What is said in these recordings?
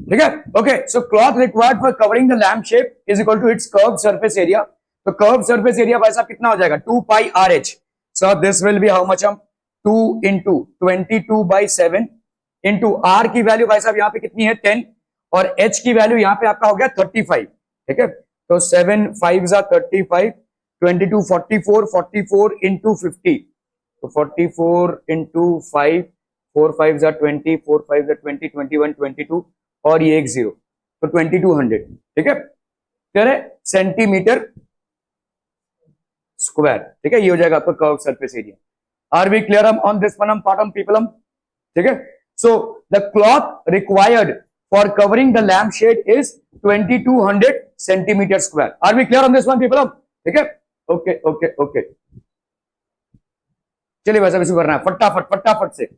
ठीक है। Okay, so cloth required for covering the lamp shape is equal to its curve surface area. तो curve surface area भाई साहब कितना हो जाएगा 2 pi R H. So this will be how much, हम 2 into 22/7 into R की value भाई साहब यहाँ पे कितनी है 10 और एच की वैल्यू यहाँ पे आपका हो गया 35। ठीक है, तो 7 5 जा 35, 22 44, 44 इंटू 50, तो 44 इंटू 5, 4 5 जा 20, 4 5 जा 20, 21 22 और ये एक 0, तो 2200। ठीक है, क्लियर है, सेंटीमीटर स्क्वायर। ठीक है, ये हो जाएगा आपका curve surface area. Are we clear on this one part problem? ठीक है, so the cloth required for covering the lamp shade is 2200 centimetre square. Are we clear on this one problem? ठीक है, ओके ओके ओके, चलिए वैसा भी करना है फटाफट फटाफट से।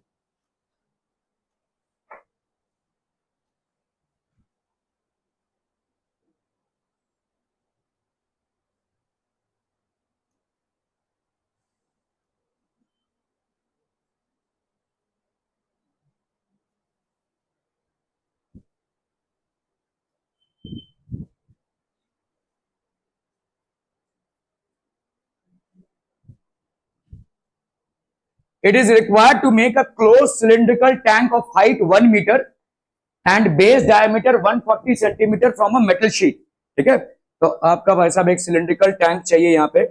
It is required to make a closed cylindrical tank of height 1 meter and base diameter 140 centimetre from a metal sheet. ठीक है, तो आपका भाई साहब एक सिलेंड्रिकल टैंक चाहिए यहाँ पे।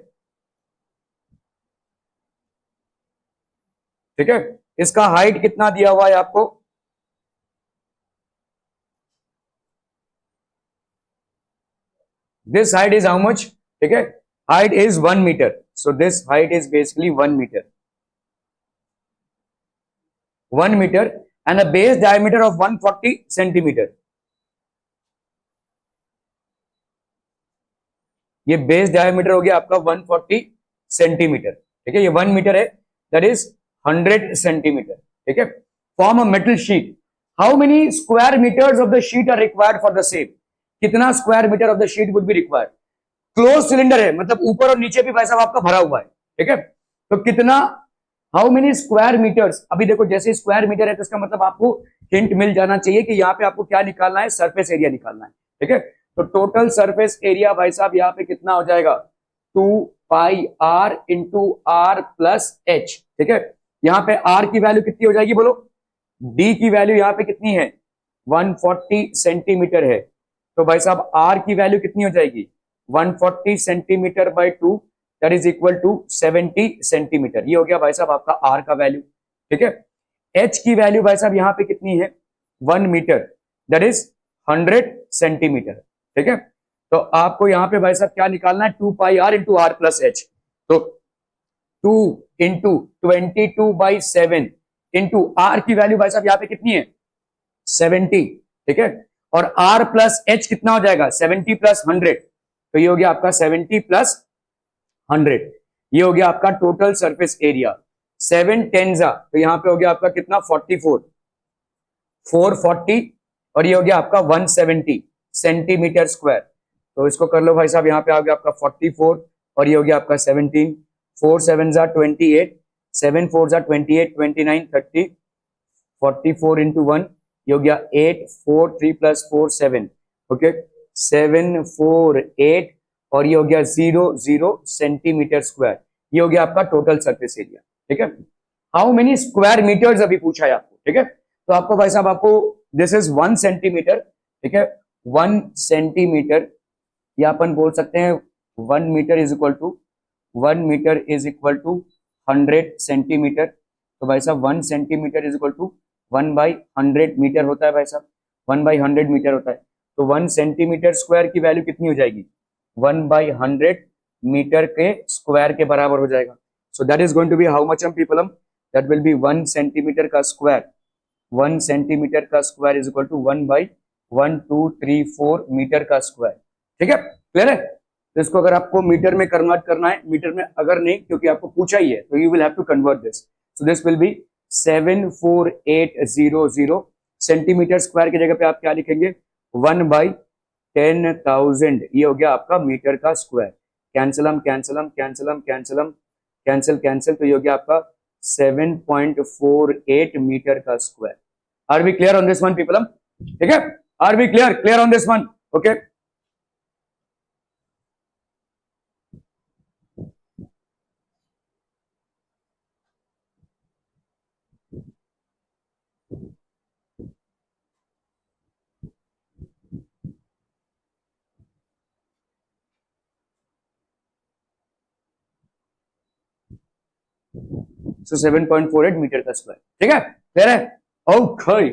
ठीक है, इसका हाइट कितना दिया हुआ है आपको, this height is how much? ठीक है, height is 1 metre, so this height is basically 1 metre, 1 metre and a base diameter of 140 centimetre. ये बेस डायमीटर हो गया आपका 140 सेंटीमीटर। ठीक है, ये 1 मीटर है, दैट इज 100 सेंटीमीटर। ठीक है, form a metal sheet, how many square metres of the sheet are required for the same? कितना square metre of the sheet would be required? Close cylinder है, मतलब ऊपर और नीचे भी भाई साहब आपका भरा हुआ है। ठीक है, तो कितना, हाउ मेनी स्क्वायर मीटर्स? अभी देखो जैसे स्क्वायर मीटर है तो इसका मतलब आपको हिंट मिल जाना चाहिए कि यहाँ पे आपको क्या निकालना है, सरफेस एरिया निकालना है। ठीक है, तो टोटल सरफेस एरिया भाई साहब यहाँ पे कितना हो जाएगा 2 pi R into R plus H. ठीक है, यहाँ पे आर की वैल्यू कितनी हो जाएगी बोलो, डी की वैल्यू यहाँ पे कितनी है 140 सेंटीमीटर है, तो भाई साहब आर की वैल्यू कितनी हो जाएगी 140 centimetre by 2, that is equal to 70 centimetre. ये हो गया भाई साहब आपका आर का वैल्यू। ठीक है, एच की वैल्यू भाई साहब यहाँ पे कितनी है 1 मीटर, दैट इज 100 सेंटीमीटर। ठीक है, तो आपको यहाँ पे भाई साहब क्या निकालना है 2 pi R into R plus H, तो 2 इंटू 22/7 इंटू आर की वैल्यू भाई साहब यहाँ पे कितनी है 70। ठीक है, और आर प्लस एच कितना हो जाएगा 70 प्लस 100, तो ये हो गया आपका 70 प्लस 100, ये हो गया आपका टोटल सरफेस एरिया। 7 10 जा, तो यहाँ पे हो गया आपका कितना 44, 440 और ये हो गया आपका 170 सेंटीमीटर स्क्वायर। तो इसको कर लो भाई साहब, यहाँ पे आ गया आपका 44 और ये हो गया आपका 17, 4 7 जा 28, 7 4 जा 28, 29 30, 44 इंटू 1, ये हो गया 8 4 3 प्लस 4 7, ओके 7 4 8 और ये हो गया 0 0 सेंटीमीटर स्क्वायर। ये हो गया आपका टोटल सरफेस एरिया। ठीक है, हाउ मेनी स्क्वायर मीटर्स अभी पूछा है आपको। ठीक है, तो आपको भाई साहब आपको दिस इज 1 सेंटीमीटर। ठीक है, 1 सेंटीमीटर या अपन बोल सकते हैं 1 metre is equal to 1 metre is equal to 100 centimetre. तो भाई साहब 1 centimetre is equal to 1/100 metre होता है भाई साहब, 1/100 मीटर होता है। तो 1 सेंटीमीटर स्क्वायर की वैल्यू कितनी हो जाएगी 1/100 मीटर के स्क्वायर के बराबर हो जाएगा। So that is going to be how much problem, that will be 1 centimetre का स्क्वायर, 1 सेंटीमीटर का square is equal to 1/1 2 3 4 metre का स्क्वायर। ठीक है, क्लियर है? तो इसको अगर आपको मीटर में कन्वर्ट करना है, मीटर में अगर नहीं क्योंकि आपको पूछा ही है, तो you will have to convert this. So this will be 74800 centimetre square की जगह पे आप क्या लिखेंगे 1/10,000। ये हो गया आपका मीटर का square. Cancel cancel cancel cancel cancel cancel, तो ये हो गया आपका 7.48 मीटर का square. Are we clear on this one problem? ठीक है, Are we clear on this one? Okay. So 7.48 metre का स्क्वायर, ठीक है, क्लियर है? ओके,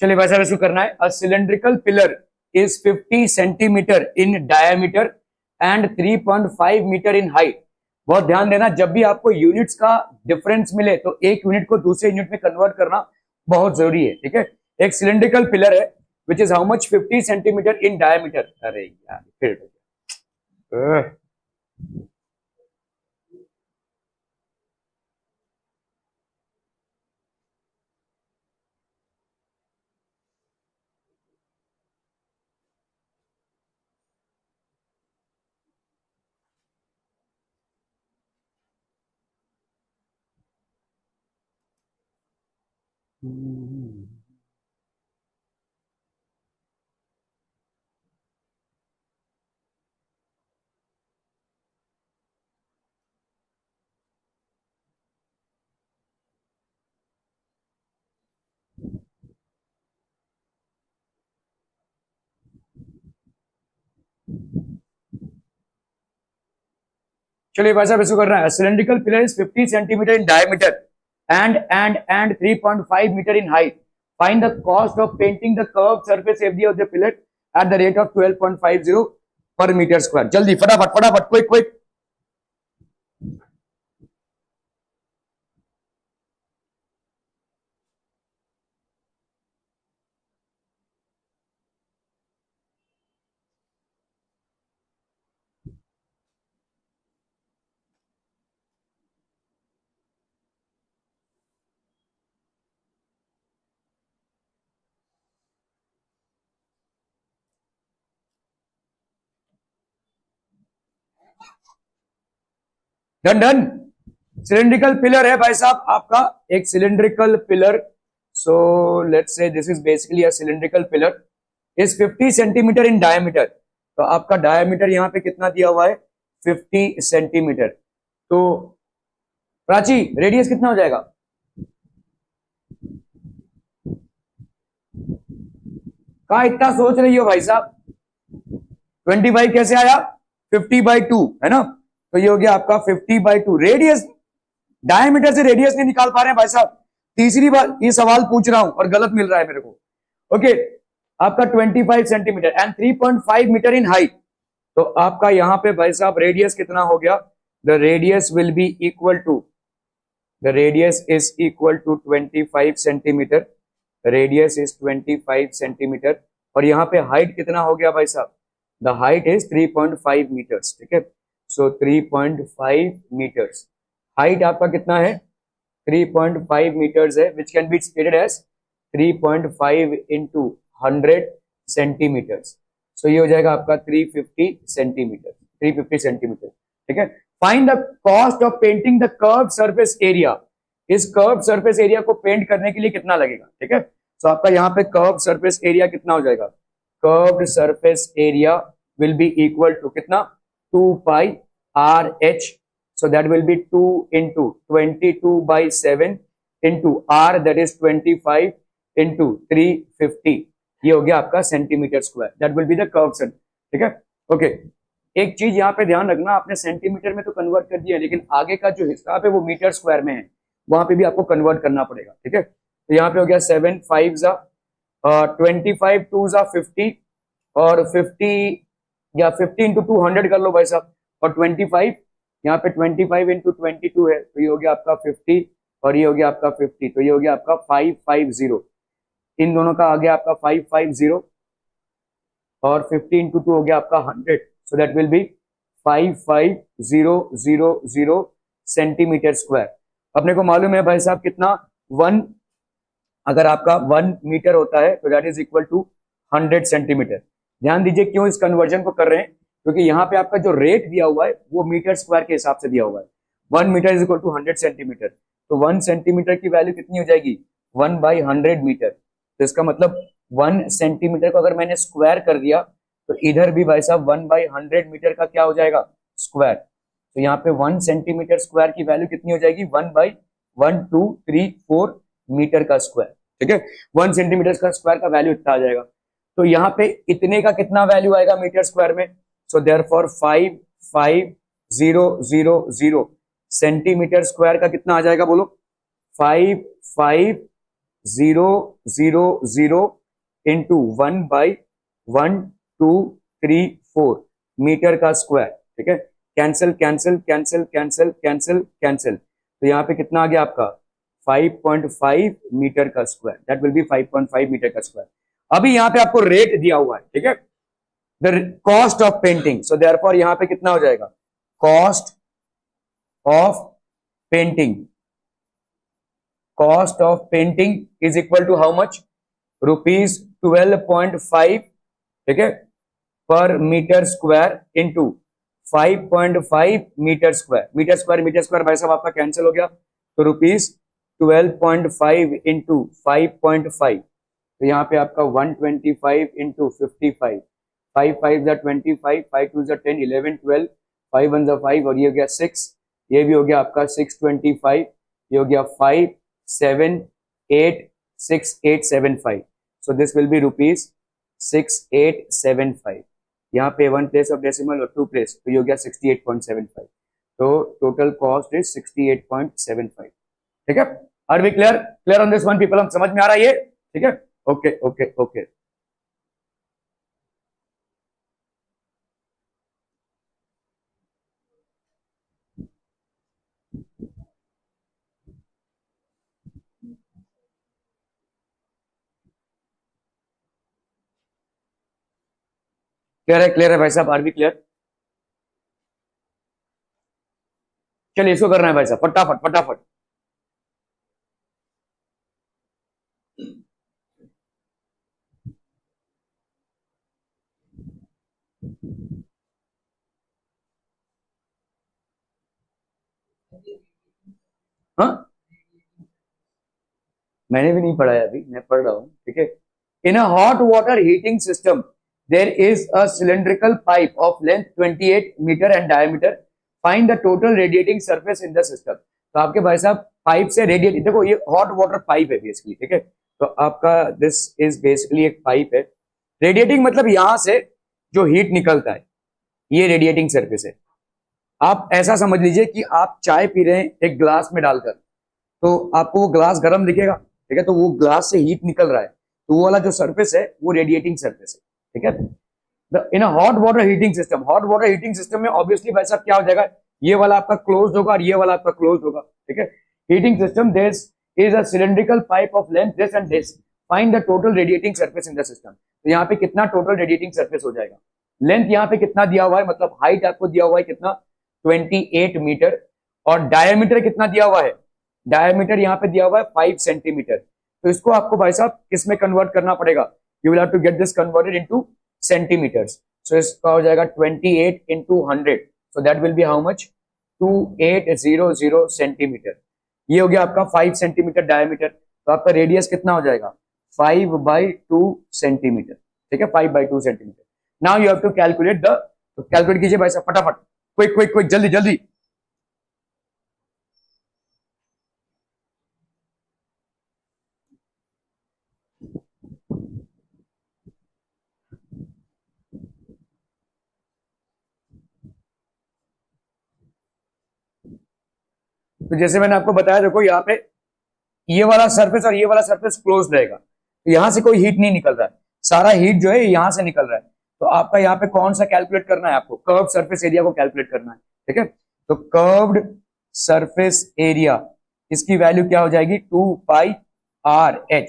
चलिए वैसा वैसे करना है. A cylindrical pillar is 50 centimetre in diameter and 3.5 metre in height. बहुत ध्यान देना, जब भी आपको यूनिट्स का डिफरेंस मिले तो एक यूनिट को दूसरे यूनिट में कन्वर्ट करना बहुत जरूरी है, ठीक है. एक सिलेंड्रिकल पिलर है which is how much 50 centimetre in diameter. अरे यार फिर चलिए वैसा वैसे कर रहा है. Cylindrical pillar is 50 centimetre in diameter and 3.5 meter in height. Find the cost of painting the curved surface area of the pillar at the rate of 12.50 per meter square. जल्दी फटाफट फटाफट quick quick. Done done. Cylindrical pillar है भाई साहब आपका, एक cylindrical pillar. So let's say this is basically a cylindrical pillar is 50 centimetre in diameter. तो आपका डायमीटर यहाँ पे कितना दिया हुआ है? 50 सेंटीमीटर. तो प्राची रेडियस कितना हो जाएगा? कहा इतना सोच रही हो भाई साहब? 25 कैसे आया? 50/2 है ना. तो ये हो गया आपका 50/2. रेडियस, डायमीटर से रेडियस नहीं निकाल पा रहे हैं भाई साहब. तीसरी बार ये सवाल पूछ रहा हूं और गलत मिल रहा है मेरे को. ओके, आपका 25 centimetre and 3.5 metre in height. तो आपका यहां पे भाई साहब रेडियस कितना हो गया? The radius will be equal to, the radius is equal to 25 centimetre. Radius is 25 centimetre और यहाँ पे हाइट कितना हो गया भाई साहब? द हाइट इज 3.5 मीटर्स, ठीक है. सो 3.5 मीटर्स. हाइट आपका कितना है? 3.5 meters है, which can be stated as 3.5 into 100 centimetres. So ये हो जाएगा आपका 350 सेंटीमीटर. 350 सेंटीमीटर, ठीक है. Find the cost of painting the curve surface area. इस कर्व सरफेस एरिया को पेंट करने के लिए कितना लगेगा, ठीक है. तो आपका यहाँ पे कर्व सरफेस एरिया कितना हो जाएगा? Curved surface area will be equal to कितना? 2πRH. So that will be 2 into 22/7 into R, that is 25, into 350, ये हो गया आपका centimetre square, that will be the curve sun. ठीक है, ओके। एक चीज यहाँ पे ध्यान रखना, आपने सेंटीमीटर में तो कन्वर्ट कर दिया, लेकिन आगे का जो हिसाब है वो मीटर स्क्वायर में है, वहां पे भी आपको कन्वर्ट करना पड़ेगा। ठीक है, तो यहाँ पे हो गया 7 5 जा 25 2 जा 50, और 50 या 50 इंटू 200 कर लो भाई साहब, और 25 यहाँ पे 25 इंटू 22 है, तो ये हो गया आपका 50, और ये हो गया आपका 50, तो ये हो गया आपका 550। इन दोनों का आ गया आपका 550, और 50 इंटू 2 हो गया आपका 100, so that will B 55000 centimetre square. अपने को मालूम है भाई साहब कितना, वन, अगर आपका 1 मीटर होता है तो that is equal to 100 centimetre. ध्यान दीजिए क्यों इस कन्वर्जन को कर रहे हैं, क्योंकि यहाँ पे आपका जो रेट दिया हुआ है वो मीटर स्क्वायर के हिसाब से दिया हुआ है। 1 metre is equal to 100 centimetre, तो 1 सेंटीमीटर की वैल्यू कितनी हो जाएगी, 1/100 मीटर। तो इसका मतलब 1 सेंटीमीटर को अगर मैंने स्क्वायर कर दिया, तो इधर भी भाई साहब 1/100 मीटर का क्या हो जाएगा, स्क्वायर। तो यहाँ पे 1 सेंटीमीटर स्क्वायर की वैल्यू कितनी हो जाएगी, 1/1234 मीटर का स्क्वायर। ठीक है, 1 सेंटीमीटर का स्क्वायर का वैल्यू इतना आ जाएगा। तो यहाँ पे इतने का कितना वैल्यू आएगा मीटर स्क्वायर में, सो देयरफॉर 55000 सेंटीमीटर स्क्वायर का कितना आ जाएगा, बोलो 55000 इंटू 1/1234 मीटर का स्क्वायर। ठीक है, cancel cancel cancel cancel cancel cancel, तो यहाँ पे कितना आ गया आपका 5.5 मीटर का square, that will be 5.5 metre का स्क्वायर। अभी यहाँ पे आपको रेट दिया हुआ है, ठीक है, the cost of painting, so therefore यहाँ पे कितना हो जाएगा, cost of painting, cost of painting is equal to how much, ₹12.5, ठीक है, per metre square into 5.5 metre square. Metre square भाई साहब आपका कैंसिल हो गया, तो ₹12.5 इंटू 5.5, तो यहाँ पे आपका 125 इंटू 55, 5 5 25, 5 2 10, 11 12, 5 1 5, और ये हो गया 6, ये भी हो गया आपका 625, ये हो गया 5 7 8 6 8 7 5, सो दिस विल बी ₹6875। यहाँ पे 1 प्लेस ऑफ डेसिमल और 2 प्लेस, तो ये हो गया 68.75, तो टोटल कॉस्ट इज 68.75। ठीक है, are we clear, clear on this one people, हम समझ में आ रहा है ये, ठीक है, ओके ओके ओके। क्लियर है भाई साहब, आर वी क्लियर। चलिए इसको करना है भाई साहब, फटाफट फटाफट। हाँ, मैंने भी नहीं पढ़ा है अभी, मैं पढ़ रहा हूँ। ठीक है, in a hot water heating system there is a cylindrical pipe of length 28 metre and diameter, find the total radiating surface in the system. तो आपके भाई साहब पाइप से रेडिएट, देखो ये हॉट वाटर पाइप है बेसिकली, ठीक है, तो आपका दिस इज बेसिकली एक पाइप है। रेडिएटिंग मतलब यहां से जो हीट निकलता है, ये रेडिएटिंग सरफेस है। आप ऐसा समझ लीजिए कि आप चाय पी रहे हैं एक ग्लास में डालकर, तो आपको वो ग्लास गर्म दिखेगा, ठीक है, तो वो ग्लास से हीट निकल रहा है, तो वो वाला जो सरफेस है वो रेडिएटिंग सरफेस है। ठीक है, in a hot water heating system, hot water heating system में ऑब्वियसली भाई साहब क्या हो जाएगा, ये वाला आपका क्लोज होगा और ये वाला आपका क्लोज होगा। ठीक है, heating system, this is a cylindrical pipe of length this and this, find the total radiating surface in the system. तो यहाँ पे कितना टोटल रेडिएटिंग सरफेस हो जाएगा, लेंथ यहाँ पे कितना दिया हुआ है, मतलब हाइट आपको दिया हुआ है कितना, 28 मीटर, और डायमीटर कितना दिया हुआ है, डायमीटर यहाँ पे दिया हुआ है 5 सेंटीमीटर। तो इसको आपको भाई साहब किसमें कन्वर्ट करना पड़ेगा, you will have to get this converted into centimetres. So इसका हो जाएगा 28 into 100, so that will be how much, 2800 centimetre. ये हो गया आपका 5 सेंटीमीटर डायमीटर, तो आपका रेडियस कितना हो जाएगा, 5/2 सेंटीमीटर। ठीक है, 5/2 centimetre. Now you have to calculate the, तो कैलकुलेट कीजिए भाई साहब फटाफट, क्विक क्विक क्विक, जल्दी जल्दी। तो जैसे मैंने आपको बताया, देखो यहाँ पे ये वाला सरफेस और ये वाला सरफेस क्लोज रहेगा, तो यहाँ से कोई हीट नहीं निकल रहा है, सारा हीट जो है यहाँ से निकल रहा है। तो आपका यहाँ पे कौन सा कैलकुलेट करना है, आपको कर्व सरफेस एरिया को कैलकुलेट करना है, ठीक है। तो कर्व्ड सरफेस एरिया, इसकी वैल्यू क्या हो जाएगी, 2πRh।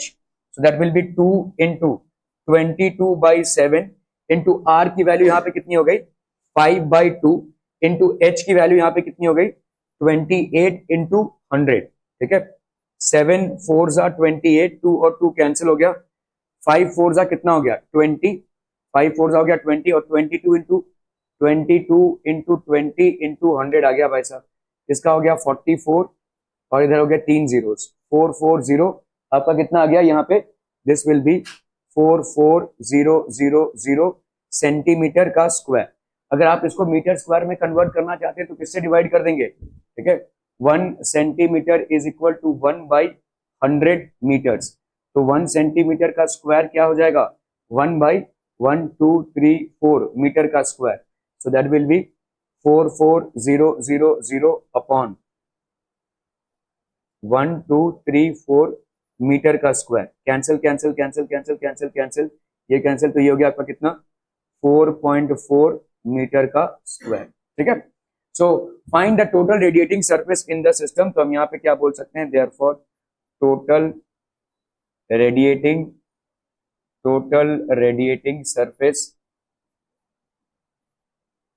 So that will be 2 into 22/7 into R की वैल्यू यहाँ पे कितनी हो गई, 5/2 इंटू एच की वैल्यू यहाँ पे कितनी हो गई, 28 इंटू 100, ठीक है। 7 4 जा 28, 2 और 2 कैंसिल हो गया, 5 4 जा कितना हो गया 20, 5 4 जा हो गया 20 और 22 इंटू 20 इंटू 100 आ गया भाई साहब, इसका हो गया 44 और इधर हो गया 3 जीरोस, 440 आपका कितना आ गया यहाँ पे, दिस विल बी 44000 सेंटीमीटर का स्क्वायर। अगर आप इसको मीटर स्क्वायर में कन्वर्ट करना चाहते हैं तो किससे डिवाइड कर देंगे, ठीक है। 1 centimetre is equal to 1/100 metres, तो 1 सेंटीमीटर का स्क्वायर क्या हो जाएगा, 1/1234 मीटर का square. So that will be 44000 upon 1234 metre का square. Cancel cancel cancel cancel cancel cancel, ये कैंसिल, तो ये हो गया आपका कितना, 4.4 मीटर का स्क्वायर, ठीक है। So find the total radiating surface in the system, तो हम यहाँ पे क्या बोल सकते हैं, therefore total radiating surface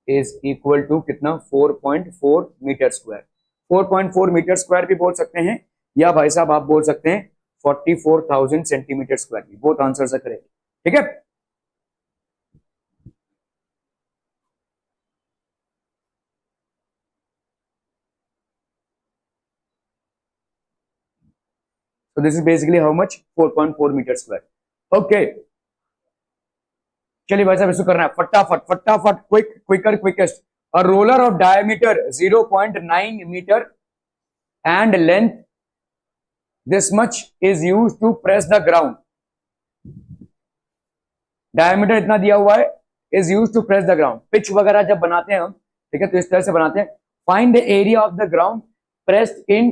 is equal to कितना, 4.4 मीटर स्क्वायर। 4.4 मीटर स्क्वायर भी बोल सकते हैं, या भाई साहब आप बोल सकते हैं 44,000 सेंटीमीटर स्क्वायर भी, बोथ आंसर करेक्ट, ठीक है। So this is basically how much, 4.4 metre square. Okay, चलिए भाई साहब इसको करना है फटाफट फटाफट, quicker quickest. A roller of diameter 0.9 metre and length this much is used to press the ground. Diameter इतना दिया हुआ है, is used to press the ground. Pitch वगैरह जब बनाते हैं हम, ठीक है, तो इस तरह से बनाते हैं। Find the area of the ground pressed in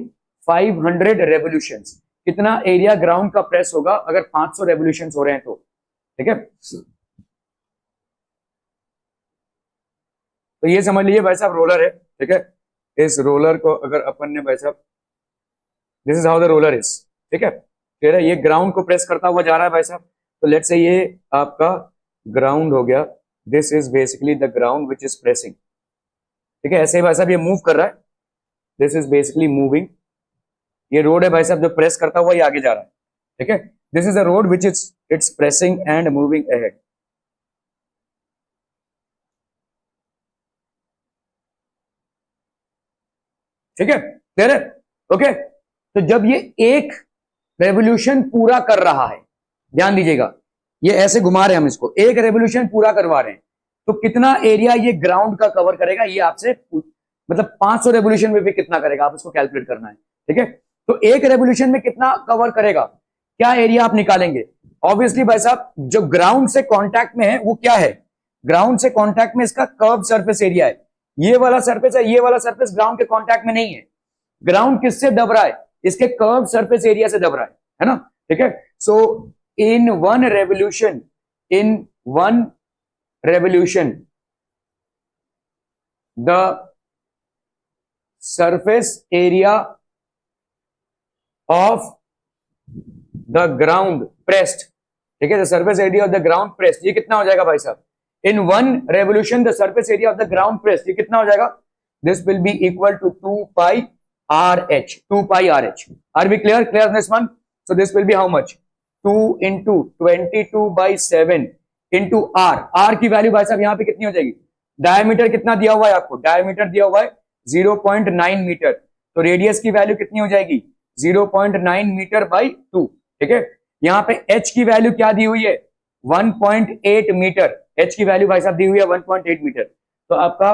500 revolutions. कितना एरिया ग्राउंड का प्रेस होगा अगर 500 रेवोल्यूशंस हो रहे हैं तो, ठीक है। तो ये समझ लीजिए भाई साहब रोलर है, ठीक है। इस रोलर को अगर अपन ने भाई साहब, this is how the roller is, ठीक है, कह रहे ये ग्राउंड को प्रेस करता हुआ जा रहा है भाई साहब। तो लेट्स से ये आपका ग्राउंड हो गया, this is basically the ground which is pressing, ठीक है। ऐसे ही भाई साहब ये मूव कर रहा है, दिस इज बेसिकली मूविंग। ये रोड है भाई साहब जो प्रेस करता हुआ ये आगे जा रहा है, ठीक है। This is the road which is it's pressing and moving ahead, ठीक है, क्लियर है, ओके। तो जब ये एक रेवोल्यूशन पूरा कर रहा है, ध्यान दीजिएगा, ये ऐसे घुमा रहे हैं हम इसको, एक रेवोल्यूशन पूरा करवा रहे हैं, तो कितना एरिया ये ग्राउंड का कवर करेगा, ये आपसे मतलब 500 रेवोल्यूशन में भी कितना करेगा, आप इसको कैलकुलेट करना है, ठीक है। तो एक रेवोल्यूशन में कितना कवर करेगा, क्या एरिया आप निकालेंगे। ऑब्वियसली भाई साहब जो ग्राउंड से कांटेक्ट में है वो क्या है, ग्राउंड से कांटेक्ट में इसका कर्व सरफेस एरिया है। ये वाला सरफेस है, ये वाला सरफेस ग्राउंड के कांटेक्ट में नहीं है। ग्राउंड किससे दब रहा है, इसके कर्व सरफेस एरिया से दब रहा है ना, ठीक है। So in one revolution the surface area of the ground pressed, ठीक है, the surface area of the ground pressed, ये कितना हो जाएगा भाई साहब, in one revolution the surface area of the ground pressed, ये कितना हो जाएगा, this will be equal to 2πRh। 2πRh, are we clear, clear this one. So this will be how much, 2 into 22/7 into R की value भाई साहब यहाँ पे कितनी हो जाएगी, डायमीटर कितना दिया हुआ है आपको, डायमीटर दिया हुआ है 0.9 मीटर, तो रेडियस की वैल्यू कितनी हो जाएगी 0.9 मीटर बाई 2, ठीक है। यहाँ पे h की वैल्यू क्या दी हुई है 1.8 मीटर, h की वैल्यू भाई साहब दी हुई है 1.8 मीटर, तो आपका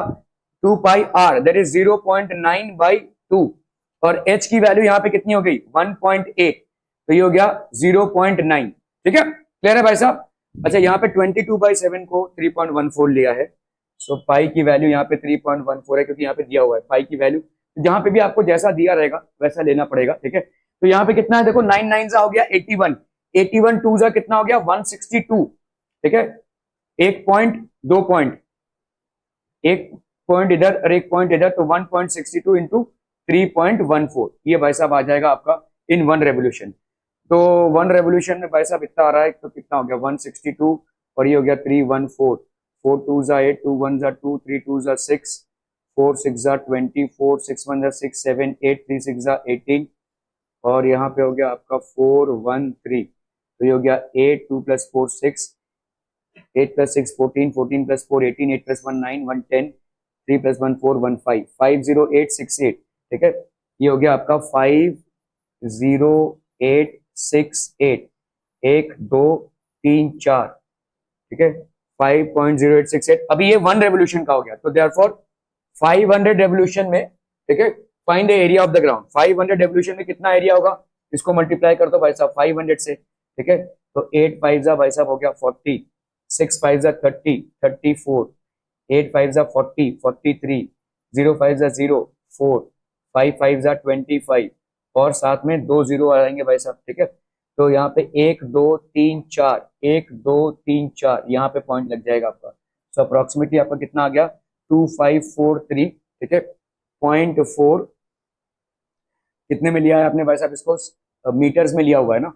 2πr दैट इज 0.9/2 और h की वैल्यू यहाँ पे कितनी हो गई 1.8, तो ये हो गया 0.9, ठीक है, क्लियर है भाई साहब। अच्छा यहाँ पे 22/7 को 3.14 लिया है, सो पाई की वैल्यू यहाँ पे 3.14 है क्योंकि यहाँ पे दिया हुआ है पाई की वैल्यू, जहां पे भी आपको जैसा दिया रहेगा वैसा लेना पड़ेगा, ठीक है। तो यहाँ पे कितना है देखो, 9 9 हो गया 81, 81 2 जा कितना हो गया 162, ठीक है। एक पॉइंट, दो पॉइंट, एक पॉइंट इधर और एक पॉइंट इधर, तो 1.62 इंटू 3.14, ये भाई साहब आ जाएगा आपका इन वन रेवोल्यूशन। तो वन रेवोल्यूशन में भाई साहब इतना आ रहा है, तो कितना हो गया 162 और ये हो गया 314, 4 2 जा 8, 2 1 जा 2, 3 2 जा 6, 4 6 जा 24, 6 1 जा 6 7 8, 3 6 जा 18 और यहाँ पे हो गया आपका 4 1 3, तो ये हो गया 8 2 plus 4 6, 8 plus 6 14, 14 plus 4 18, 8 plus 1 9, 1 10, 3 plus 1 4 1 5, 50868, ठीक है। ये हो गया आपका 50868, एक दो तीन चार, ठीक है, 5.0868। अभी ये वन रेवोल्यूशन का हो गया, तो देयरफॉर 500 रेवोल्यूशन में, ठीक है, find the area of the ground. 500 revolution में कितना एरिया होगा, इसको मल्टीप्लाई कर दो भाई साहब 500 से, ठीक है। तो 8 5 जा भाई साहब हो गया 40, 6 5 जा 30, 34, 8 5 जा 40, 43, 0 5 जा 0 4, 5 5 जा 25 और साथ में दो जीरो आएंगे भाई साहब, ठीक है। तो यहाँ पे 1 2 3 4, 1 2 3 4 यहाँ पे पॉइंट लग जाएगा आपका। सो अप्रोक्सीमेटली आपका कितना आ गया 2543, ठीक है। 0.4 कितने में लिया है आपने भाई साहब इसको, मीटर्स में लिया हुआ है ना,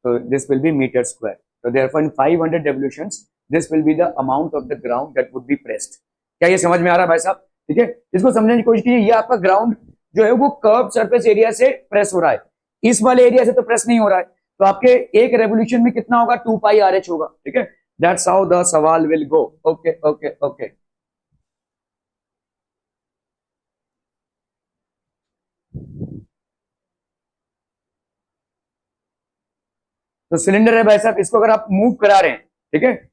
तो this will be metre square. तो therefore in 500 revolutions this will be the amount of the ground that would be pressed. क्या ये समझ में आ रहा है भाई साहब, ठीक है। इसको समझने की कोशिश कीजिए, ये आपका ग्राउंड जो है वो कर्व सरफेस एरिया से प्रेस हो रहा है, इस वाले एरिया से तो प्रेस नहीं हो रहा है, तो आपके एक रेवोल्यूशन में कितना होगा 2 पाई आर एच होगा, ठीक है। दैट्स हाउ द सवाल will go. Okay okay okay. तो सिलेंडर है भाई साहब, इसको अगर आप मूव करा रहे हैं, ठीक है,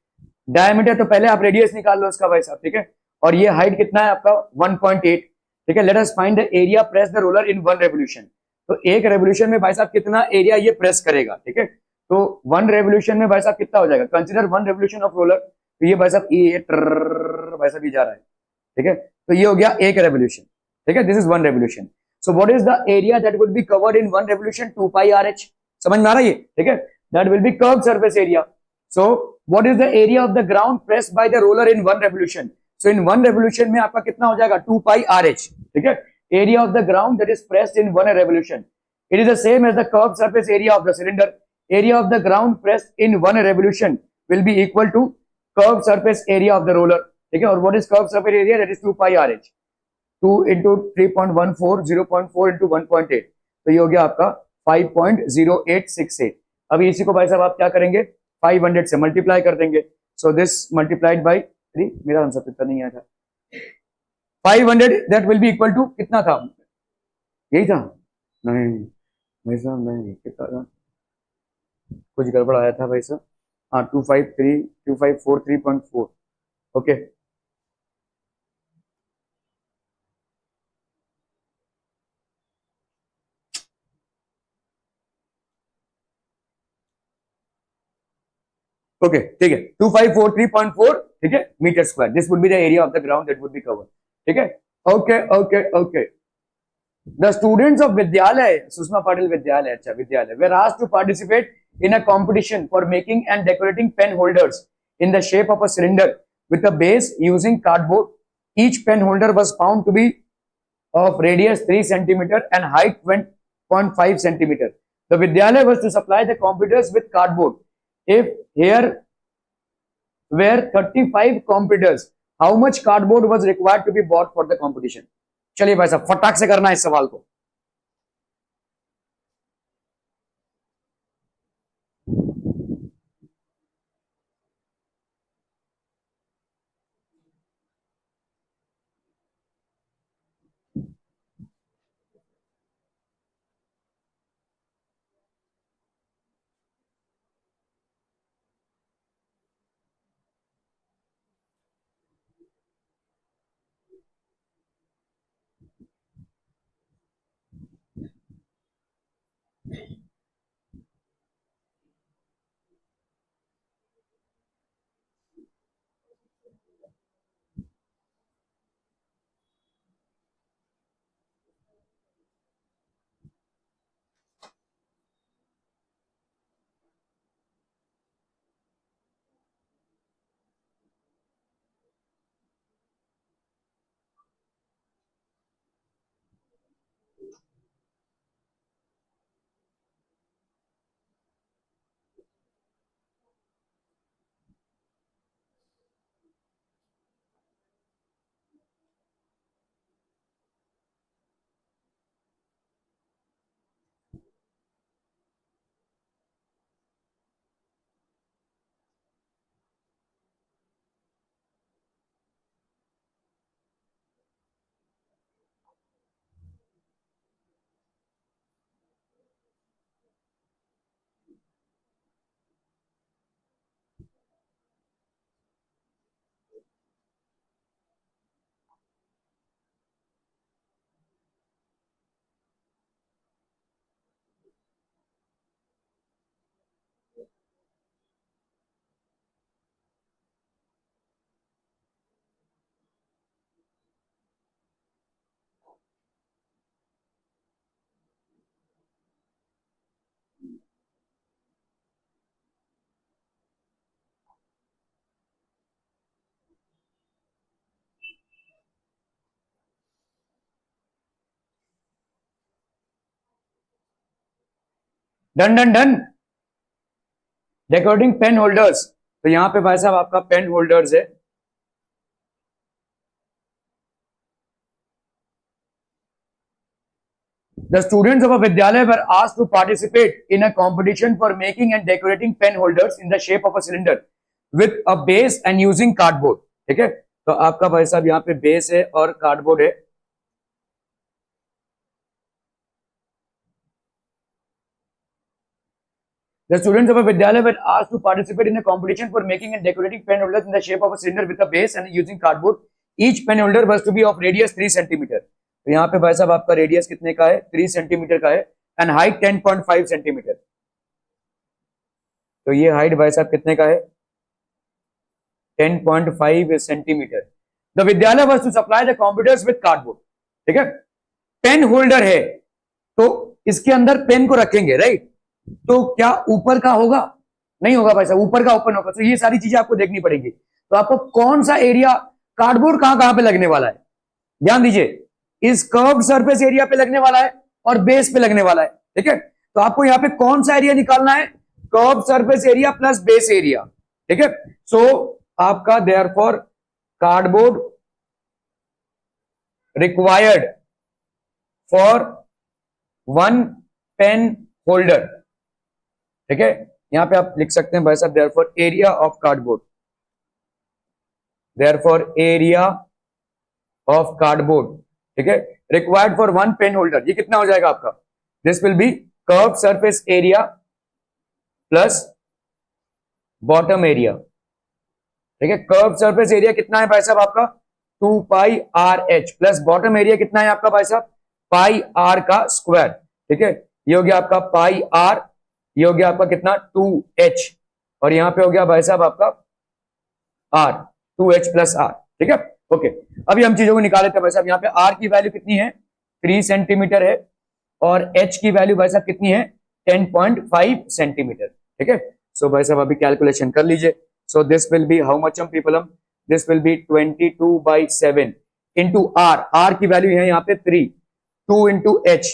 डायमीटर, तो पहले आप रेडियस निकाल लो इसका भाई साहब, ठीक है। और ये हाइट कितना है आपका 1.8, ठीक है। Let us find the area press the roller in one revolution. तो एक रेवोल्यूशन में भाई साहब कितना एरिया ये प्रेस करेगा, ठीक है। तो वन रेवोल्यूशन में भाई साहब कितना हो जाएगा, consider one revolution of roller, तो ये भाई साहब ये भाई साहब ये जा रहा है, ठीक है। तो ये हो गया एक रेवोल्यूशन, ठीक है, this is one revolution. So what is the area that would be covered in one revolution, 2 pi R H. समझ में आ रहा है ये, ठीक है, that will be curve surface area. So what is the area of the ground pressed by the roller in one revolution? So in one revolution में आपका कितना हो जाएगा 2 pi RH, ठीक है। area of the ground that is pressed in one revolution, it is the same as the curved surface area of the cylinder. Area of the ground pressed in one revolution will be equal to curved surface area of the roller, ठीक है। और what is curved surface area, that is 2 pi RH, 2 into 3.14, 0.4 into 1.8, तो ये हो गया आपका 5.0868। अभी इसी को भाई साहब आप क्या करेंगे 500 से मल्टीप्लाई कर देंगे। सो दिस मल्टीप्लाइड बाई 3, मेरा आंसर कितना नहीं आया था, 500 that will be equal to कितना था, यही था, नहीं भाई साहब नहीं, कितना था, कुछ गड़बड़ आया था भाई साहब, हाँ 2543.4, ओके। ओके ठीक है 2543.4, ठीक है, metre square, this would be the area of the ground that would be covered, ठीक है। Okay okay okay. The students of Vidyalaya, Susma Patil Vidyalaya, अच्छा Vidyalaya, were asked to participate in a competition for making and decorating pen holders in the shape of a cylinder with a base using cardboard. Each pen holder was found to be of radius 3 centimeter and height 1.5 centimeter. The Vidyalaya was to supply the competitors with cardboard. If here were 35 competitors, how much cardboard was required to be bought for the competition? चलिए भाई साहब फटाक से करना है इस सवाल को। Done done done. Decorating pen holders, तो यहां पे भाई साहब आपका पेन होल्डर्स है। The students of a Vidyalaya were asked to participate in a competition for making and decorating pen holders in the shape of a cylinder with a base and using cardboard. ठीक है, तो आपका भाई साहब यहाँ पे base है और कार्डबोर्ड है। The students of a Vidyalaya were asked to participate in a competition for making and decorating pen holders in the shape of a cylinder with a base and using cardboard. Each pen holder was to be of radius 3 centimetre. तो यहाँ पे भाई साहब आपका radius कितने का है, 3 centimetre का है, एंड हाइट 10.5 सेंटीमीटर। तो ये हाइट भाई साहब कितने का है, 10.5 centimetre. The vidyalaya was to supply the computers with cardboard. ठीक है, पेन होल्डर है तो इसके अंदर पेन को रखेंगे, राइट। तो क्या ऊपर का होगा, नहीं होगा भाई साहब, ऊपर का ओपन होगा। तो ये सारी चीजें आपको देखनी पड़ेगी। तो आपको कौन सा एरिया, कार्डबोर्ड कहां कहां पे लगने वाला है, ध्यान दीजिए, इस कर्व्ड सरफेस एरिया पे लगने वाला है और बेस पे लगने वाला है। ठीक है, तो आपको यहां पे कौन सा एरिया निकालना है, curved surface area plus base area. ठीक है, सो आपका therefore cardboard required for one pen holder. ठीक है, यहां पे आप लिख सकते हैं भाई साहब therefore area of cardboard, therefore area of cardboard. ठीक है, required for one pen holder, ये कितना हो जाएगा आपका, this will be curve surface area plus bottom area. ठीक है, कर्व सरफेस एरिया कितना है भाई साहब आपका 2 pi R H plus bottom area कितना है आपका भाई साहब पाई आर का स्क्वायर। ठीक है, ये हो गया आपका पाई आर, ये हो गया आपका कितना 2h, और यहां पे हो गया भाई साहब आपका आर, 2h प्लस आर। ठीक है, ओके। अभी हम चीजों को निकाल लेते हैं भाई साहब। यहाँ पे आर की वैल्यू कितनी है, 3 सेंटीमीटर है, और एच की वैल्यू भाई साहब कितनी है, 10.5 सेंटीमीटर। ठीक है, सो भाई साहब अभी कैलकुलेशन कर लीजिए। So this will be how much people, this will be 22/7 into R, R की वैल्यू है यहाँ पे 3, 2 इंटू एच,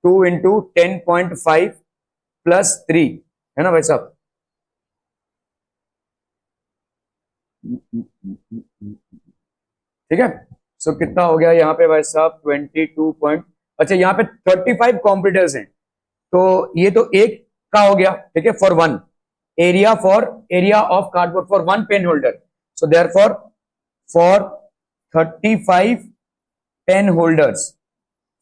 2 इंटू 10.5 प्लस 3, है ना भाई साहब। ठीक है, सो कितना हो गया यहाँ पे भाई साहब 22 पॉइंट, अच्छा यहाँ पे 35 कंप्यूटर्स हैं, तो ये तो एक का हो गया। ठीक है, for one area, for area of cardboard for one pen holder, so therefore for 35 pen holders,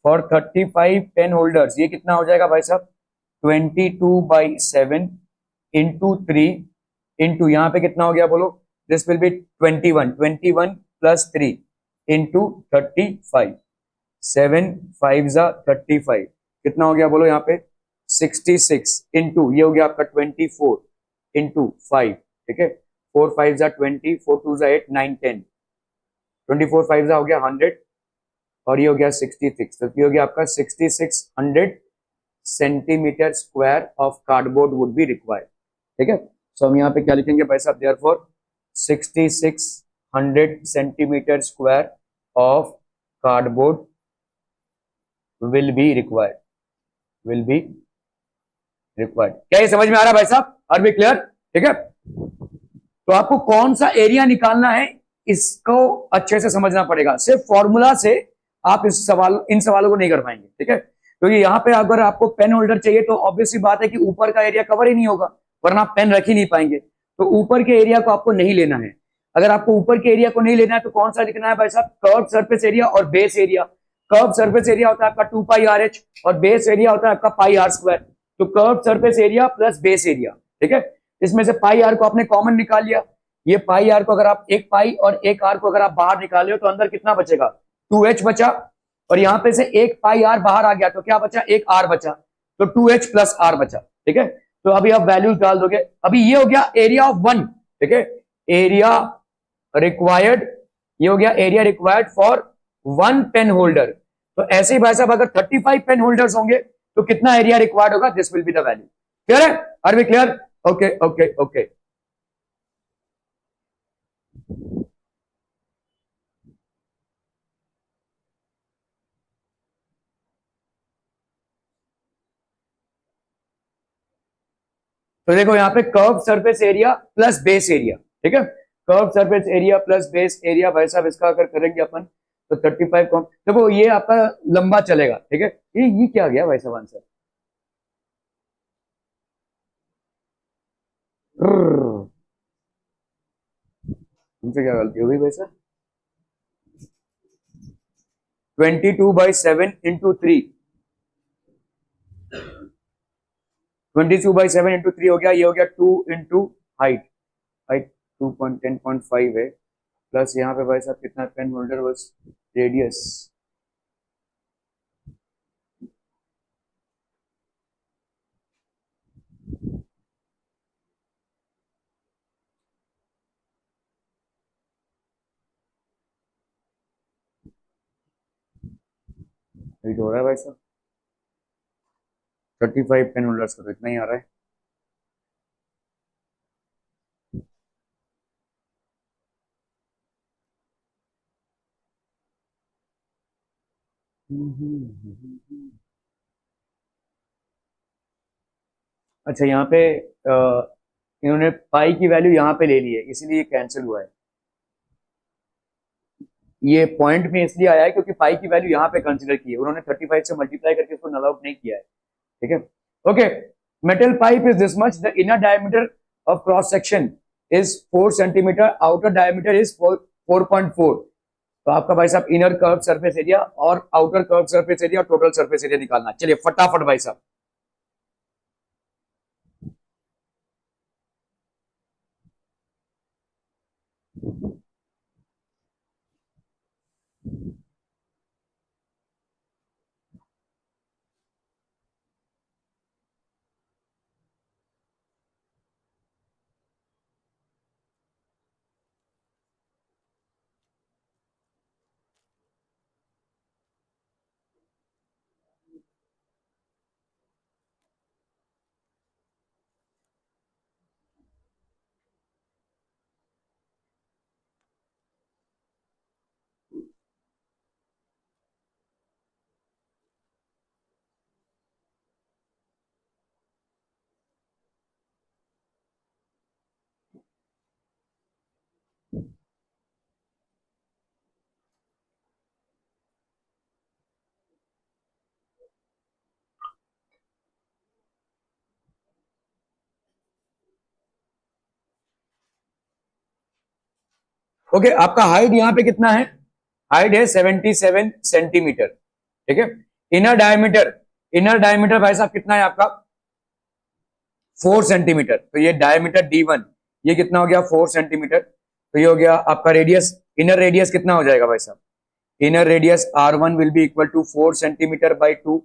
for 35 pen holders ये कितना हो जाएगा भाई साहब 22/7 इंटू 3 इंटू यहाँ पे कितना हो गया बोलो, this will B 21 plus 3 into 35, 7 5 जा 35, कितना हो गया बोलो यहाँ पे 66 इंटू ये हो गया आपका 24 इंटू 5। ठीक है, 4 5 जा 20, 4 2 जा 8, 9 10, 24 5 जा हो गया 100, और ये हो गया 66, तो ये हो गया आपका 6600 centimetre square of cardboard would be required. ठीक है, सो हम यहाँ पे क्या लिखेंगे भाई साहब, therefore 6600 centimetre square of cardboard will be required, will be required. क्या ये समझ में आ रहा है भाई साहब, आर बी क्लियर। ठीक है, तो आपको कौन सा एरिया निकालना है इसको अच्छे से समझना पड़ेगा, सिर्फ फॉर्मूला से आप इन सवालों को नहीं कर पाएंगे। ठीक है, क्योंकि यहाँ पे अगर आपको पेन होल्डर चाहिए तो ऑब्वियसली बात है कि ऊपर का एरिया कवर ही नहीं होगा, वरना आप पेन रख ही नहीं पाएंगे। तो ऊपर के एरिया को आपको नहीं लेना है। अगर आपको ऊपर के एरिया को नहीं लेना है तो कौन सा लिखना है भाई साहब, कर्व सरफेस एरिया और base area. Curve surface area होता है आपका 2 पाई आर एच और बेस एरिया होता है आपका पाई आर स्क्वायर। तो curve surface area plus base area. ठीक है, इसमें से पाई आर को आपने कॉमन निकाल लिया, ये पाई आर को अगर आप एक पाई और एक आर को अगर आप बाहर निकाले हो तो अंदर कितना बचेगा 2h बचा, और यहां पे से एक पाई आर बाहर आ गया तो क्या बचा, एक आर बचा, तो 2h प्लस आर बचा। ठीक है, तो अभी आप वैल्यू डाल दोगे। अभी ये हो गया एरिया ऑफ वन। ठीक है, एरिया रिक्वायर्ड, ये हो गया area required for one pen holder. तो ऐसे ही भाई साहब अगर 35 पेन होल्डर्स होंगे तो कितना एरिया रिक्वायर्ड होगा, this will be the value. Clear है, are we clear, okay okay okay. तो देखो यहाँ पे curve surface area plus base area, ठीक है, curve surface area plus base area, भाई साहब इसका अगर करेंगे अपन तो 35 कौन, देखो ये आपका लंबा चलेगा, ठीक है। ये क्या गया भाई साहब आंसर, तुमसे क्या गलती हो गई भाई साहब, 22/7 × 3, 22/7 × 3 हो गया, ये हो गया 2 इंटू हाइट, हाइट 2.10.5 है, प्लस यहाँ पे भाई साहब कितना पेन होल्डर बस रेडियस, ये हो रहा है भाई साहब 35 पेन होल्डर्स का, तो इतना ही आ रहा है। अच्छा यहाँ पे इन्होंने पाई की वैल्यू यहाँ पे ले ली है, इसीलिए कैंसिल हुआ है, ये पॉइंट में इसलिए आया है क्योंकि पाई की वैल्यू यहाँ पे कंसिडर की है, उन्होंने 35 से मल्टीप्लाई करके इसको नल आउट नहीं किया है, ठीक है। Okay, metal pipe is this much, the inner diameter of cross section is 4 centimetre, outer diameter is 4.4, तो आपका भाई साहब इनर कर्व सरफेस एरिया और आउटर कर्व सरफेस एरिया और टोटल सरफेस एरिया निकालना, चलिए फटाफट भाई साहब। ओके, आपका हाइट यहाँ पे कितना है, हाइट है 77 सेंटीमीटर, ठीक है। इनर डायमीटर, इनर डायमीटर भाई साहब कितना है आपका 4 सेंटीमीटर, तो ये डायमीटर D1 ये कितना हो गया 4 सेंटीमीटर, तो ये हो गया आपका रेडियस, इनर रेडियस कितना हो जाएगा भाई साहब, inner radius R1 will be equal to 4 centimetre by 2,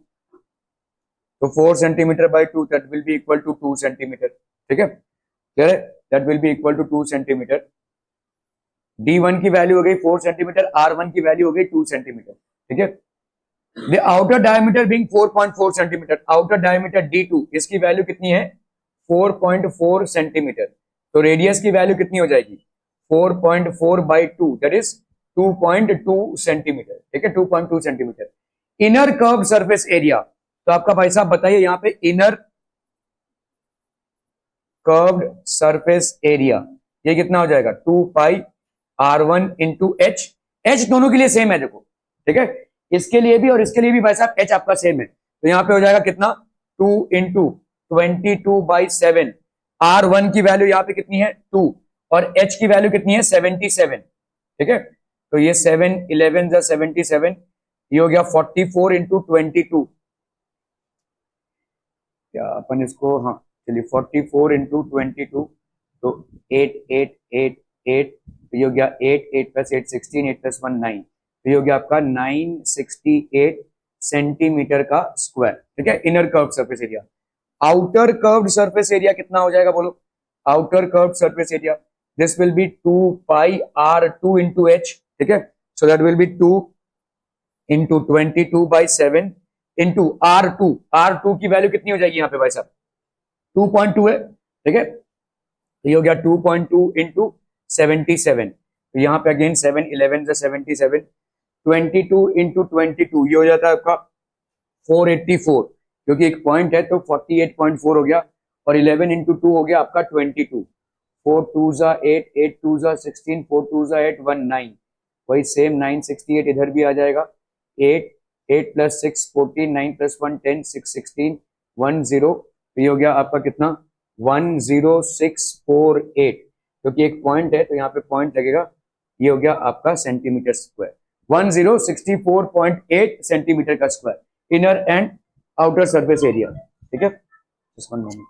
तो 4 centimetre by 2 that will be equal to 2 centimetre, ठीक है, क्लियर है, that will be equal to 2 centimetre. D1 की वैल्यू हो गई 4 सेंटीमीटर, R1 की वैल्यू हो गई 2 सेंटीमीटर, ठीक है। The outer diameter being 4.4 centimetre, outer diameter D2 इसकी वैल्यू कितनी है 4.4 सेंटीमीटर, तो रेडियस की वैल्यू कितनी हो जाएगी 4.4 बाई 2 दैट इज 2.2 सेंटीमीटर, ठीक है, 2.2 centimetre. Inner curve surface area, तो आपका भाई साहब बताइए यहाँ पे इनर कर्व्ड सरफेस एरिया ये कितना हो जाएगा 2πr1 इंटू एच, एच दोनों के लिए सेम है देखो, ठीक है, इसके लिए भी और इसके लिए भी भाई साहब एच आपका सेम है, तो यहाँ पे हो जाएगा कितना 2 इंटू 22/7, R1 की वैल्यू यहाँ पे कितनी है 2 और H की वैल्यू कितनी है 77, ठीक है, तो ये 7 11 जा 77, ये हो गया 44 इंटू 22, क्या अपन इसको, हाँ चलिए 44 इंटू 22, तो 8 8 8 8, तो ये हो गया 8 8 प्लस 8 16, 8 प्लस 1 9, तो ये हो गया आपका 968 सेंटीमीटर का स्क्वायर, ठीक है, inner curve surface area. Outer curved surface area कितना हो जाएगा बोलो, outer curved surface area this will B 2πr2 into H, ठीक है, सो that will be 2 into 22/7 into R2, R2 की वैल्यू कितनी हो जाएगी यहाँ पे भाई साहब 2.2 है, ठीक है, तो ये हो गया 2.2 इंटू 77, तो यहाँ पे अगेन 7 11 जा 77, 22 इंटू 22 ये हो जाता है आपका 484, क्योंकि एक पॉइंट है तो 48.4 हो गया, और 11 इंटू 2 हो गया आपका 22, 4 2 जा 8, 8 2 जा 16, 4 2 जा 8, 1 9, वही सेम 968 इधर भी आ जाएगा, 8 8 प्लस 6 14, 9 प्लस 1 10, 6 16, 1 0, तो ये हो गया आपका कितना 10648, क्योंकि एक पॉइंट है तो यहाँ पे पॉइंट लगेगा, ये हो गया आपका सेंटीमीटर स्क्वायर, 1064.8 सेंटीमीटर का square inner and outer surface area, ठीक है। Just one moment.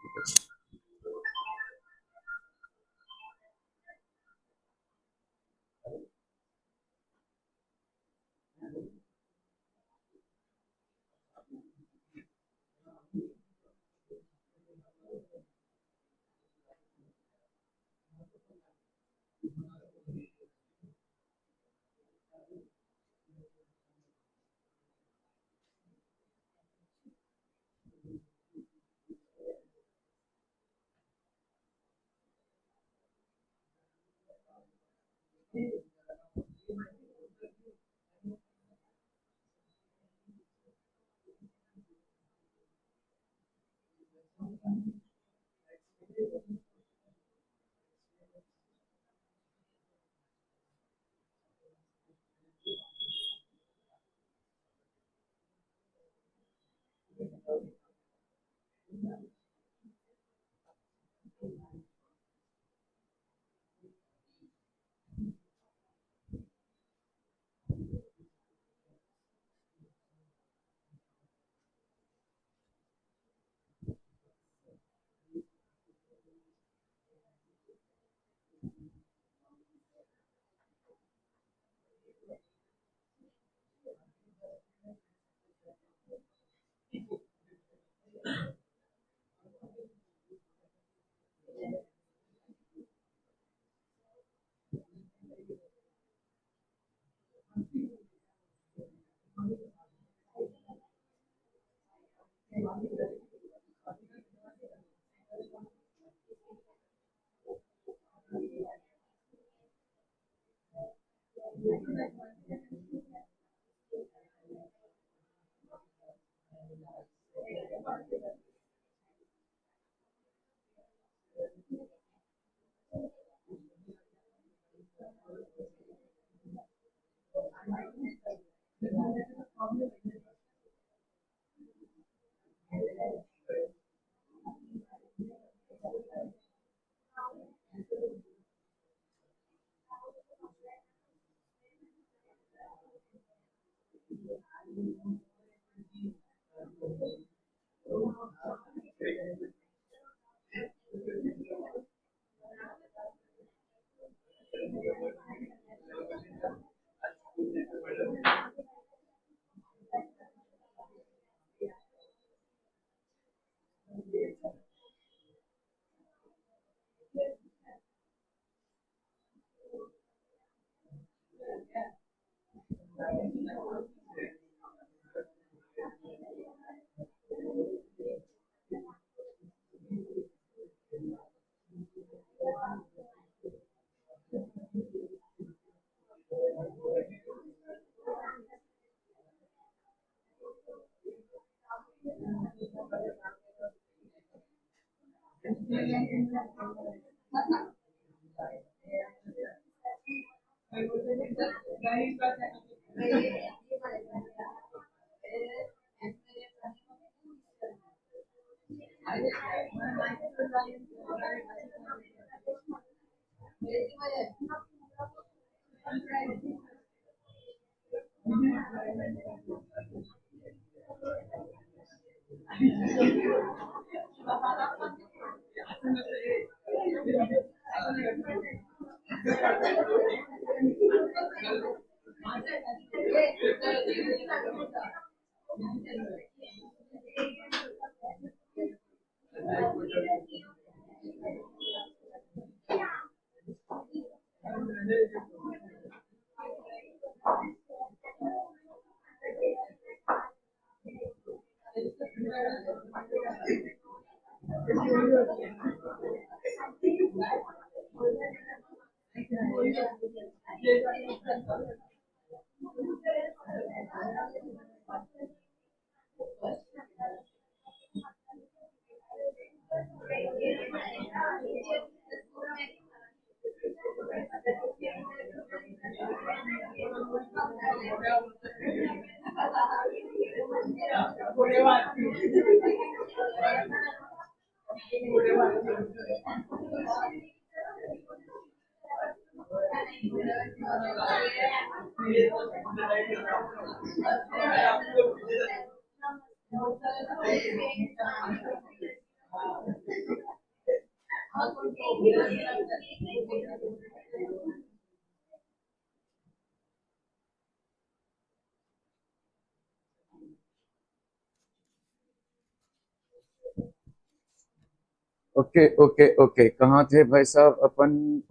Okay okay okay, कहाँ थे भाई साहब अपन?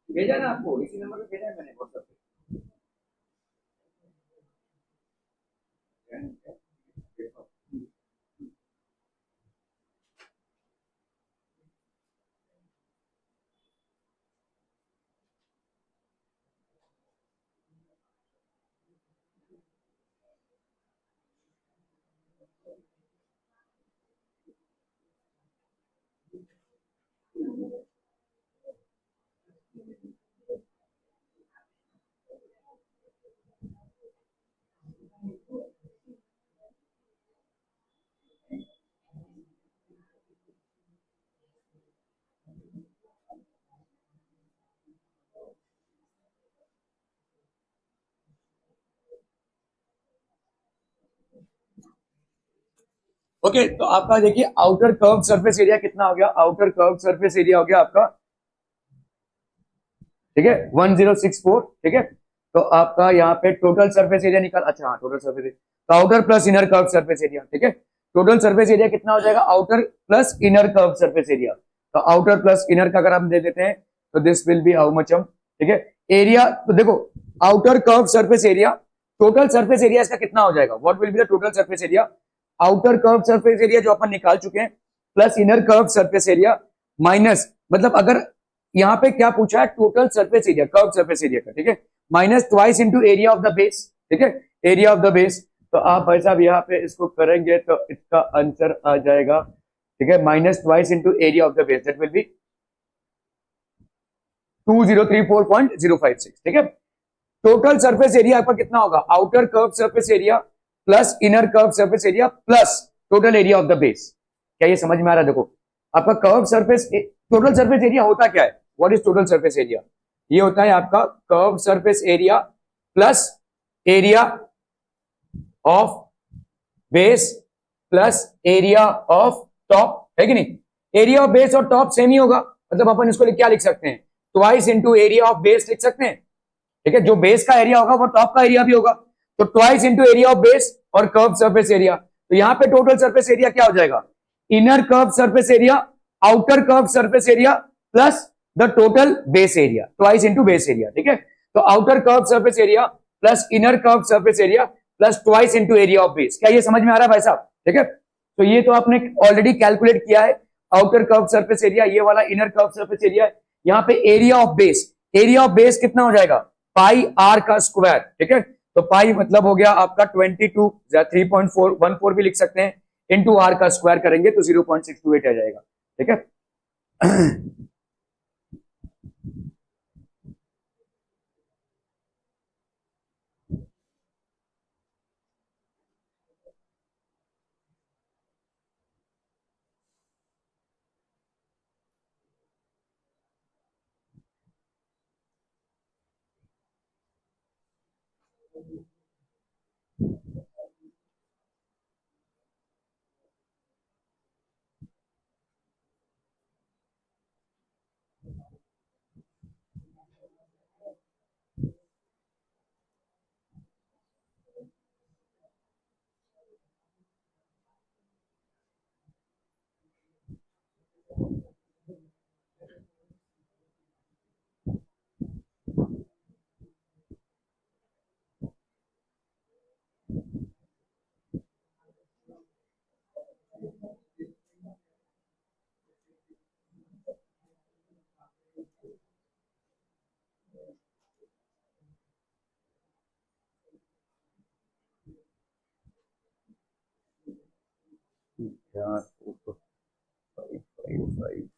भेजा ना आपको, इसी नंबर पे भेजा है मैंने व्हाट्सएप पे। ओके, तो आपका देखिए आउटर कर्व सरफेस एरिया कितना हो गया? आउटर कर्व सरफेस एरिया हो गया आपका, ठीक है, 1064। ठीक है, तो आपका यहाँ पे टोटल सरफेस एरिया निकाल, अच्छा हाँ टोटल सरफेस एरिया, तो outer plus inner curve surface area. ठीक है, टोटल सरफेस एरिया कितना हो जाएगा? Outer plus inner curve surface area. तो आउटर प्लस इनर का अगर हम दे देते हैं तो this will be how much हम, ठीक है, एरिया। तो देखो outer curve surface area, total surface area इसका कितना हो जाएगा? What will be the total surface area? Outer curve surface area जो अपन निकाल चुके हैं plus inner curve surface area minus, मतलब अगर यहाँ पे क्या पूछा है? Total surface area, curve surface area का, ठीक है, minus twice into area of the base. ठीक है, एरिया ऑफ द बेस। तो आप भाई साहब यहाँ पे इसको करेंगे तो इसका आंसर आ जाएगा, ठीक है, minus twice into area of the base, that will B 2034.056। ठीक है, टोटल सरफेस एरिया आपका कितना होगा? Outer curve surface area plus inner curve surface area plus total area of the base. क्या ये समझ में आ रहा है? देखो आपका curve surface, total surface area होता क्या है? What is total surface area? ये होता है आपका curve surface area plus area of base plus area of top, है कि नहीं? एरिया ऑफ बेस और टॉप सेम ही होगा, मतलब अपन इसको क्या लिख सकते हैं? Twice into area of base लिख सकते हैं। ठीक है, जो बेस का एरिया होगा वो टॉप का एरिया भी होगा, तो twice into area of base और कर्व सरफेस एरिया। तो यहाँ पे टोटल सरफेस एरिया क्या हो जाएगा? Inner curve surface area, outer curve surface area plus the total base area, twice into base area. ठीक है, तो outer curve surface area plus inner curve surface area plus twice into area of base. क्या ये समझ में आ रहा है भाई साहब? ठीक है, तो ये तो आपने ऑलरेडी कैलकुलेट किया है, आउटर कर्व सरफेस एरिया, ये वाला इनर कर्व सरफेस एरिया। यहाँ पे area of base, area of base कितना हो जाएगा? पाई आर का स्क्वायर। ठीक है, तो पाई मतलब हो गया आपका 22 या 3.414 भी लिख सकते हैं, इंटू आर का स्क्वायर करेंगे तो 0.628 आ जाएगा। ठीक है, यार 555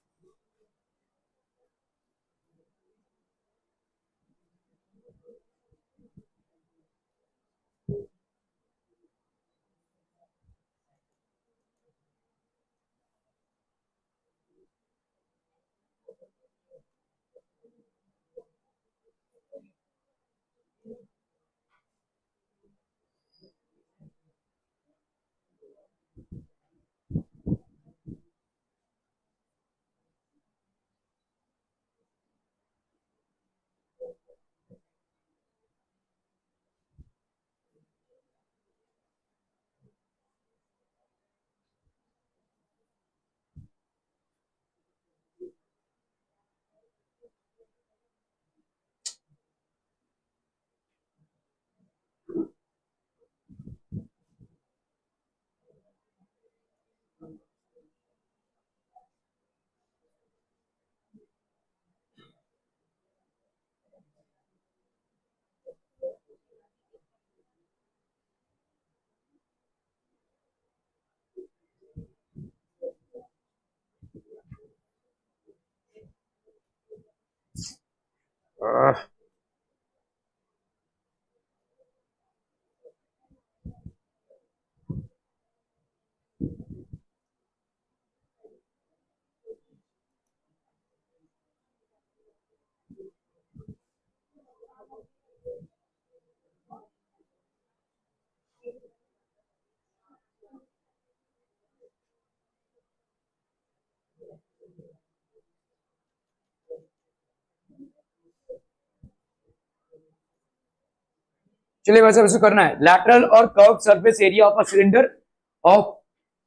चलिए वैसे वैसे करना है। लैटरल और curve surface area of a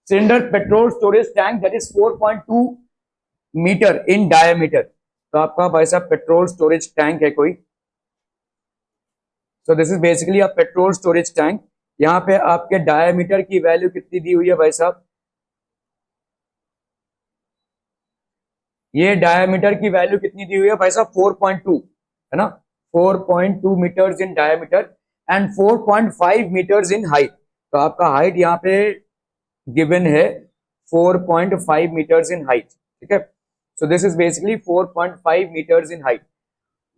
cylinder petrol storage tank that is 4.2 metre in diameter. तो आपका भाई साहब पेट्रोल स्टोरेज टैंक है कोई। So this is basically a petrol storage tank. यहाँ पे आपके डायमीटर की वैल्यू कितनी दी हुई है भाई साहब? ये डायमीटर की वैल्यू कितनी दी हुई है भाई साहब? 4.2 है ना, 4.2 metres in diameter and 4.5 metres in height. तो आपका हाइट यहाँ पे गिवन है 4.5 मीटर्स इन हाइट, ठीक है। So this is basically 4.5 metres in height.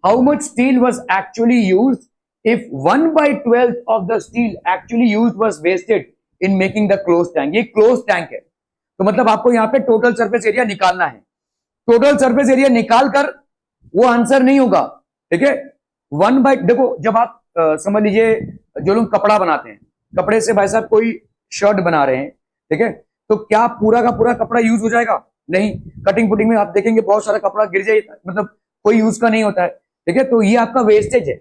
How much steel was actually used if 1/12 of the steel actually used was wasted in making the closed tank? ये closed tank है, तो मतलब आपको यहाँ पे total surface area निकालना है। Total surface area निकाल कर वो आंसर नहीं होगा, ठीक है। देखो जब आप समझ लीजिए जो लोग कपड़ा बनाते हैं, कपड़े से भाई साहब कोई शर्ट बना रहे हैं, ठीक है, तो क्या पूरा का पूरा कपड़ा यूज हो जाएगा? नहीं। कटिंग पुटिंग में आप देखेंगे बहुत सारा कपड़ा गिर जाएगा, मतलब कोई यूज का नहीं होता है, ठीक है। तो ये आपका वेस्टेज है।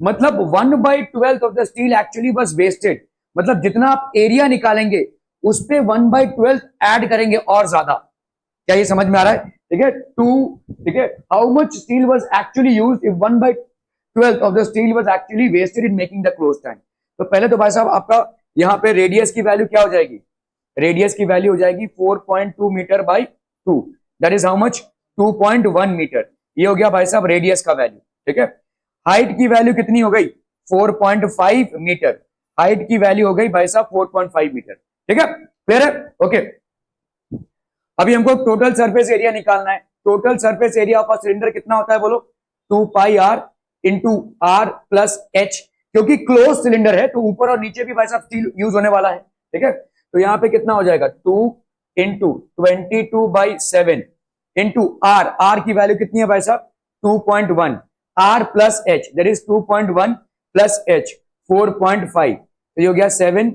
मतलब 1/12 of the steel actually was wasted. मतलब जितना आप एरिया निकालेंगे उस पे 1/12 ऐड करेंगे और ज्यादा। क्या ये समझ में आ रहा है? ठीक है। टू, ठीक है, how much steel was actually used if 1/12 of the steel was actually wasted in making the close tank. तो पहले तो भाई साहब आपका यहाँ पे रेडियस की वैल्यू क्या हो जाएगी? रेडियस की वैल्यू हो जाएगी 4.2 metre by 2, that is how much? 2.1 metre. ये हो गया भाई साहब रेडियस का वैल्यू, ठीक है। हाइट की वैल्यू कितनी हो गई? 4.5 मीटर। हाइट की वैल्यू हो गई भाई साहब 4.5 मीटर, ठीक है। क्लियर है? ओके। अभी हमको टोटल सरफेस एरिया निकालना है। Total surface area of a cylinder कितना होता है बोलो? 2πr into R plus H. क्योंकि क्लोज सिलेंडर है तो ऊपर और नीचे भी भाई साहब स्टील यूज होने वाला है, ठीक है। तो यहाँ पे कितना हो जाएगा? 2 इंटू 22/7 इंटू आर। आर की वैल्यू कितनी है भाई साहब? 2.1। R plus H that is 2.1 plus H 4.5। तो ये हो गया 7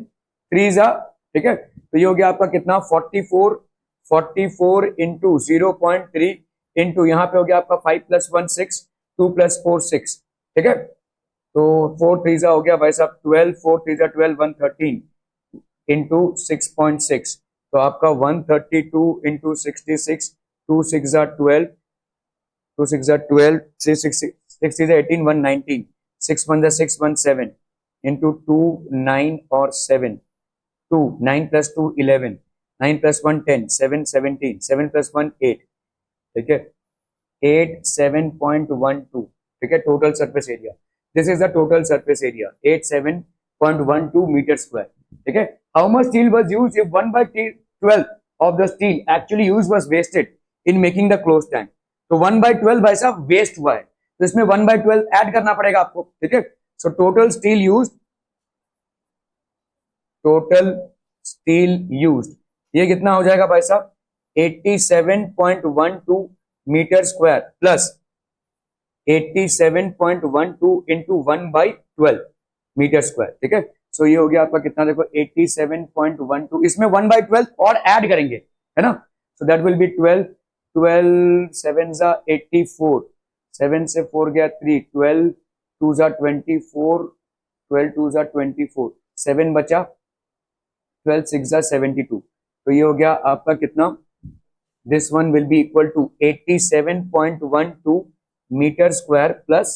3 जा, ठीक है। तो ये हो गया आपका कितना? 44 इंटू 0.3 इंटू यहाँ पे हो गया आपका 5 + 1 6, 2 + 4 6, ठीक है। तो 4 3 जा हो गया भाई साहब 12, 4 3 जा 12, 113 इंटू 6.6। तो आपका 132 इंटू 66, 2 6 जा 12, 2 6 जा 12, 6 6 6 जा 18, 119, 6 1 जा 6 17 इंटू 2 9 और 7, 2 9 + 2 11, 9 + 1 10, 7 17, 7 + 1 8, ठीक है। 8 7.12, ठीक है, total surface area. This is the total surface area 8 7.12 metre square, ठीक है। How much steel was used if 1/12 of the steel actually used was wasted in making the closed tank. तो 1/12 भाई साहब वेस्ट हुआ है, तो इसमें 1/12 ऐड करना पड़ेगा आपको, ठीक है। सो टोटल स्टील यूज्ड ये कितना हो जाएगा भाई साहब, 87.12 metre square plus 87.12 into 1/12 metre square, ठीक है। सो ये हो गया आपका कितना, देखो 87.12, इसमें 1/12 और ऐड करेंगे, है ना। सो दैट विल बी 12, 12 7 जा 84, 7 से 4 गया 3, 12 2 जा 24, 12 2 जा 24, 7 बचा, 12 6 जा 72, तो ये हो गया आपका कितना, this one will be equal to 87.12 metre square plus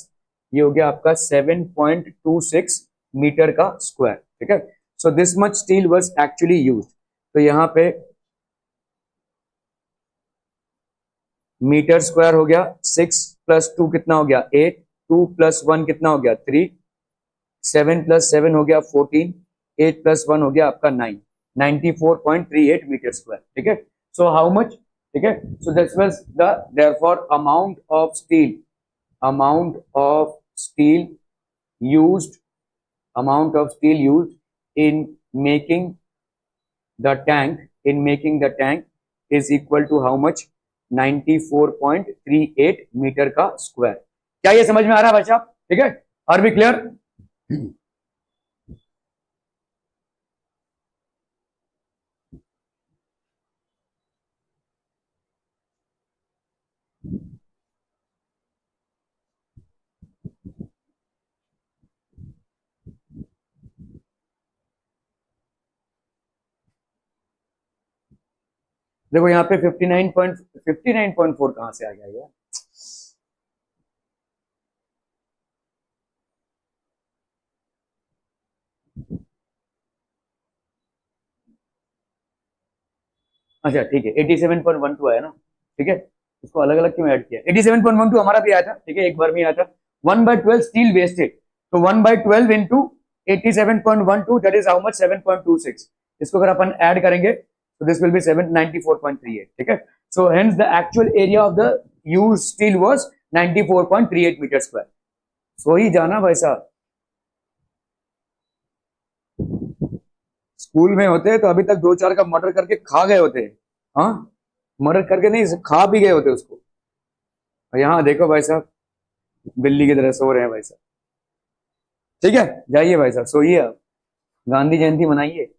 ये हो गया आपका 7.26 मीटर का स्क्वायर, ठीक है। So this much steel was actually used, तो यहाँ पे मीटर स्क्वायर हो गया 6 प्लस 2 कितना हो गया 8, 2 प्लस 1 कितना हो गया 3, 7 प्लस 7 हो गया 14, 8 प्लस 1 हो गया आपका 9, 94.38 मीटर स्क्वायर, ठीक है। सो हाउ मच, ठीक है। So this was the therefore amount of steel used amount of steel used in making the tank is equal to how much, 94.38 metre का स्क्वायर। क्या ये समझ में आ रहा है बच्चा, ठीक है, आर बी क्लियर। देखो यहाँ पे 59.4 कहां से आ गया यार, अच्छा ठीक है 87.12 आया ना, ठीक है। इसको अलग अलग क्यों ऐड किया, 87.12 हमारा भी आया था, ठीक है, एक बार में आया था। 1/12 स्टील वेस्टेड, तो 1/12 into 87.12 that is how much, 7.26, इसको अगर अपन ऐड करेंगे तो दिस विल बी 794.38, ठीक है। So hence the actual area of the used steel was 94.38 metre square. So ही जाना भाई साहब, स्कूल में होते तो अभी तक 2-4 का मर्डर करके खा गए होते, हाँ, मर्डर करके नहीं खा भी गए होते उसको। और यहाँ देखो भाई साहब बिल्ली की तरह सो रहे हैं भाई साहब, ठीक है, जाइए भाई साहब सोइए, आप गांधी जयंती मनाइए।